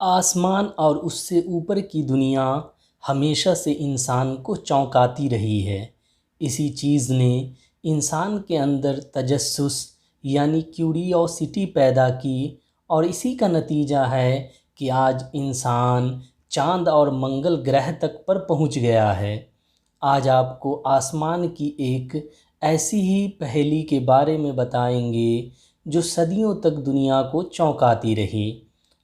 आसमान और उससे ऊपर की दुनिया हमेशा से इंसान को चौंकाती रही है। इसी चीज़ ने इंसान के अंदर तजस्सुस यानी क्यूरियोसिटी पैदा की और इसी का नतीजा है कि आज इंसान चांद और मंगल ग्रह तक पर पहुंच गया है। आज आपको आसमान की एक ऐसी ही पहेली के बारे में बताएंगे जो सदियों तक दुनिया को चौंकाती रही।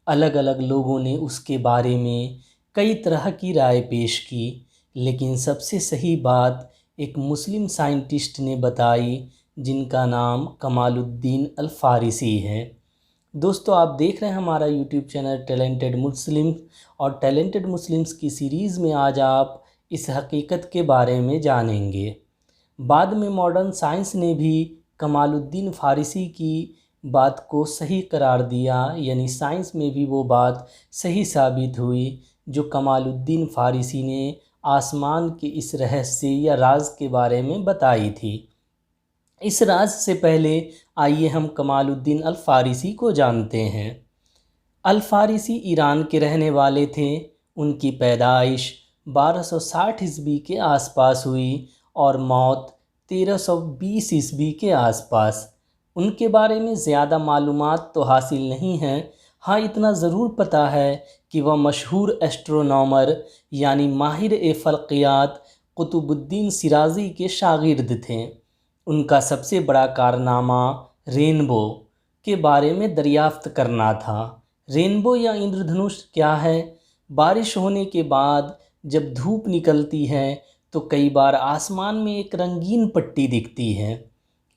अलग अलग लोगों ने उसके बारे में कई तरह की राय पेश की, लेकिन सबसे सही बात एक मुस्लिम साइंटिस्ट ने बताई जिनका नाम कमालुद्दीन अल फ़ारिसी है। दोस्तों, आप देख रहे हैं हमारा यूट्यूब चैनल टैलेंटेड मुस्लिम, और टैलेंटेड मुस्लिम्स की सीरीज़ में आज आप इस हकीकत के बारे में जानेंगे। बाद में मॉडर्न साइंस ने भी कमालुद्दीन फ़ारिसी की बात को सही करार दिया, यानी साइंस में भी वो बात सही साबित हुई जो कमालुद्दीन फ़ारिसी ने आसमान के इस रहस्य या राज के बारे में बताई थी। इस राज से पहले आइए हम कमालुद्दीन अल फ़ारिसी को जानते हैं। अल फ़ारिसी ईरान के रहने वाले थे। उनकी पैदाइश 1260 ईस्वी के आसपास हुई और मौत 1320 ईस्वी के आसपास। उनके बारे में ज़्यादा मालूमात तो हासिल नहीं हैं। हाँ, इतना ज़रूर पता है कि वह मशहूर एस्ट्रोनॉमर यानी माहिर फ़ल्कियात कुतुबुद्दीन सिराजी के शागिर्द थे। उनका सबसे बड़ा कारनामा रेनबो के बारे में दरियाफ्त करना था। रेनबो या इंद्रधनुष क्या है? बारिश होने के बाद जब धूप निकलती है तो कई बार आसमान में एक रंगीन पट्टी दिखती है।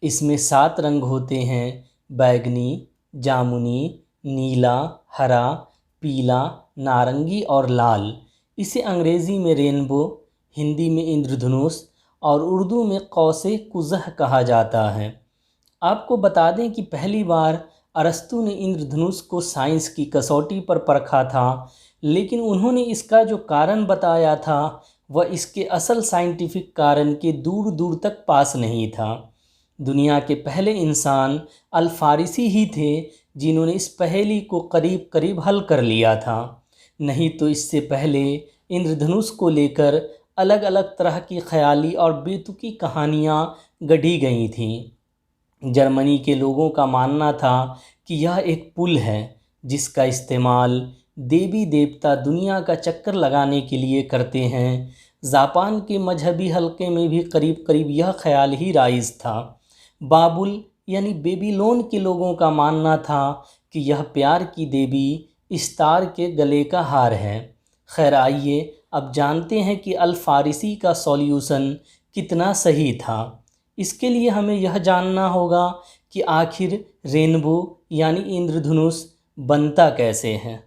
इसमें 7 रंग होते हैं: बैगनी, जामुनी, नीला, हरा, पीला, नारंगी और लाल। इसे अंग्रेज़ी में रेनबो, हिंदी में इंद्रधनुष और उर्दू में कौसे कुज़ह कहा जाता है। आपको बता दें कि पहली बार अरस्तू ने इंद्रधनुष को साइंस की कसौटी पर परखा था, लेकिन उन्होंने इसका जो कारण बताया था वह इसके असल साइंटिफिक कारण के दूर दूर तक पास नहीं था। दुनिया के पहले इंसान अल फ़ारिसी ही थे जिन्होंने इस पहेली को करीब करीब हल कर लिया था। नहीं तो इससे पहले इंद्रधनुष को लेकर अलग अलग तरह की ख्याली और बेतुकी कहानियाँ गढ़ी गई थीं। जर्मनी के लोगों का मानना था कि यह एक पुल है जिसका इस्तेमाल देवी देवता दुनिया का चक्कर लगाने के लिए करते हैं। जापान के मजहबी हलके में भी करीब करीब यह ख्याल ही राइज था। बाबुल यानी बेबीलोन के लोगों का मानना था कि यह प्यार की देवी इस्तार के गले का हार है। खैर, आइए अब जानते हैं कि अल फ़ारिसी का सॉल्यूशन कितना सही था। इसके लिए हमें यह जानना होगा कि आखिर रेनबो यानी इंद्रधनुष बनता कैसे है।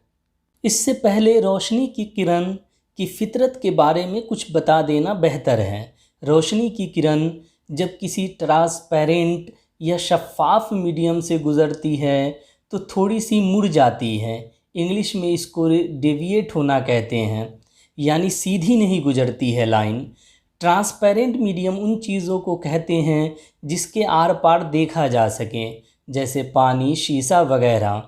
इससे पहले रोशनी की किरण की फितरत के बारे में कुछ बता देना बेहतर है। रोशनी की किरण जब किसी ट्रांसपेरेंट या शफ़ाफ मीडियम से गुज़रती है तो थोड़ी सी मुड़ जाती है। इंग्लिश में इसको डेविएट होना कहते हैं, यानी सीधी नहीं गुजरती है लाइन। ट्रांसपेरेंट मीडियम उन चीज़ों को कहते हैं जिसके आर पार देखा जा सके, जैसे पानी, शीशा वगैरह।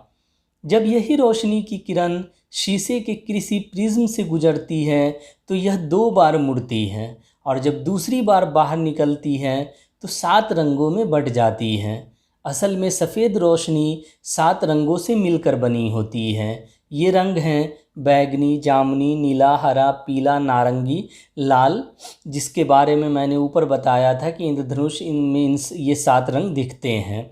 जब यही रोशनी की किरण शीशे के किसी प्रिज्म से गुजरती है तो यह 2 बार मुड़ती है, और जब दूसरी बार बाहर निकलती है तो 7 रंगों में बट जाती है। असल में सफ़ेद रोशनी 7 रंगों से मिलकर बनी होती है। ये रंग हैं बैगनी, जामुनी, नीला, हरा, पीला, नारंगी, लाल, जिसके बारे में मैंने ऊपर बताया था कि इंद्रधनुष इनमें ये 7 रंग दिखते हैं।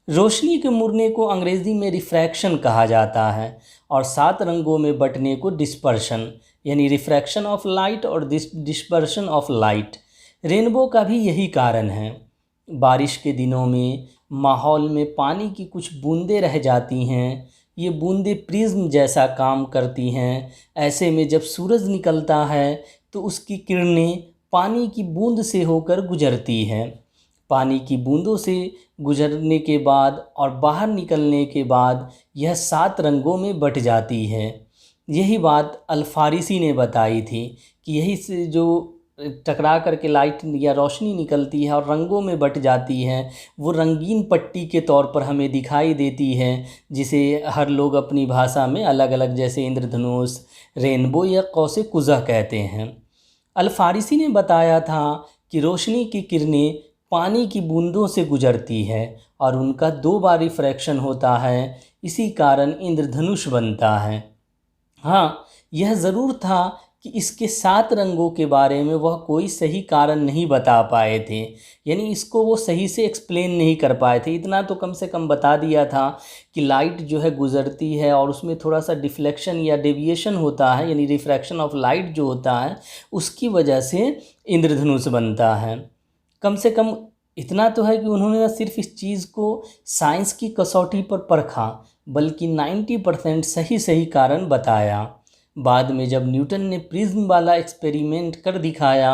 रोशनी के मुड़ने को अंग्रेज़ी में रिफ्रैक्शन कहा जाता है और 7 रंगों में बटने को डिस्पर्शन यानी रिफ्रैक्शन ऑफ लाइट और डिस्पर्शन ऑफ लाइट। रेनबो का भी यही कारण है। बारिश के दिनों में माहौल में पानी की कुछ बूंदें रह जाती हैं। ये बूंदें प्रिज्म जैसा काम करती हैं। ऐसे में जब सूरज निकलता है तो उसकी किरणें पानी की बूंद से होकर गुजरती हैं। पानी की बूंदों से गुजरने के बाद और बाहर निकलने के बाद यह 7 रंगों में बट जाती है। यही बात अल फ़ारिसी ने बताई थी कि यही से जो टकरा करके लाइट या रोशनी निकलती है और रंगों में बट जाती है, वो रंगीन पट्टी के तौर पर हमें दिखाई देती है, जिसे हर लोग अपनी भाषा में अलग अलग जैसे इंद्रधनुष, रेनबो या कौसे कुज़ा कहते हैं। अल फारिसी ने बताया था कि रोशनी की किरणें पानी की बूंदों से गुजरती है और उनका 2 बार रिफ्रैक्शन होता है, इसी कारण इंद्रधनुष बनता है। हाँ, यह ज़रूर था कि इसके 7 रंगों के बारे में वह कोई सही कारण नहीं बता पाए थे, यानी इसको वो सही से एक्सप्लेन नहीं कर पाए थे। इतना तो कम से कम बता दिया था कि लाइट जो है गुज़रती है और उसमें थोड़ा सा डिफ्लेक्शन या डेविएशन होता है, यानी रिफ्रैक्शन ऑफ लाइट जो होता है उसकी वजह से इंद्रधनुष बनता है। कम से कम इतना तो है कि उन्होंने न सिर्फ इस चीज़ को साइंस की कसौटी पर परखा, बल्कि 90% सही कारण बताया। बाद में जब न्यूटन ने प्रिज्म वाला एक्सपेरिमेंट कर दिखाया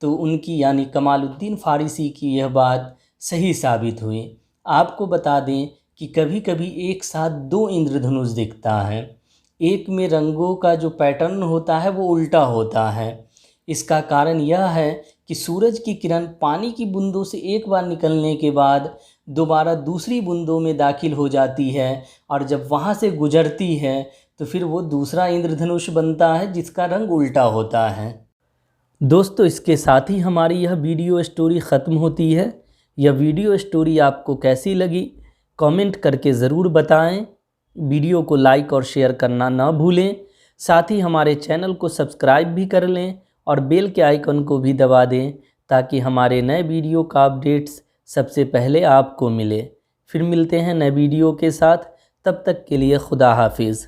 तो उनकी यानी कमालुद्दीन फ़ारिसी की यह बात सही साबित हुई। आपको बता दें कि कभी कभी एक साथ 2 इंद्रधनुष दिखता है, एक में रंगों का जो पैटर्न होता है वो उल्टा होता है। इसका कारण यह है कि सूरज की किरण पानी की बूंदों से एक बार निकलने के बाद दोबारा दूसरी बूंदों में दाखिल हो जाती है और जब वहाँ से गुजरती है तो फिर वो दूसरा इंद्रधनुष बनता है जिसका रंग उल्टा होता है। दोस्तों, इसके साथ ही हमारी यह वीडियो स्टोरी ख़त्म होती है। यह वीडियो स्टोरी आपको कैसी लगी कमेंट करके ज़रूर बताएं। वीडियो को लाइक और शेयर करना ना भूलें। साथ ही हमारे चैनल को सब्सक्राइब भी कर लें और बेल के आइकन को भी दबा दें ताकि हमारे नए वीडियो का अपडेट्स सबसे पहले आपको मिले। फिर मिलते हैं नए वीडियो के साथ, तब तक के लिए खुदा हाफिज़।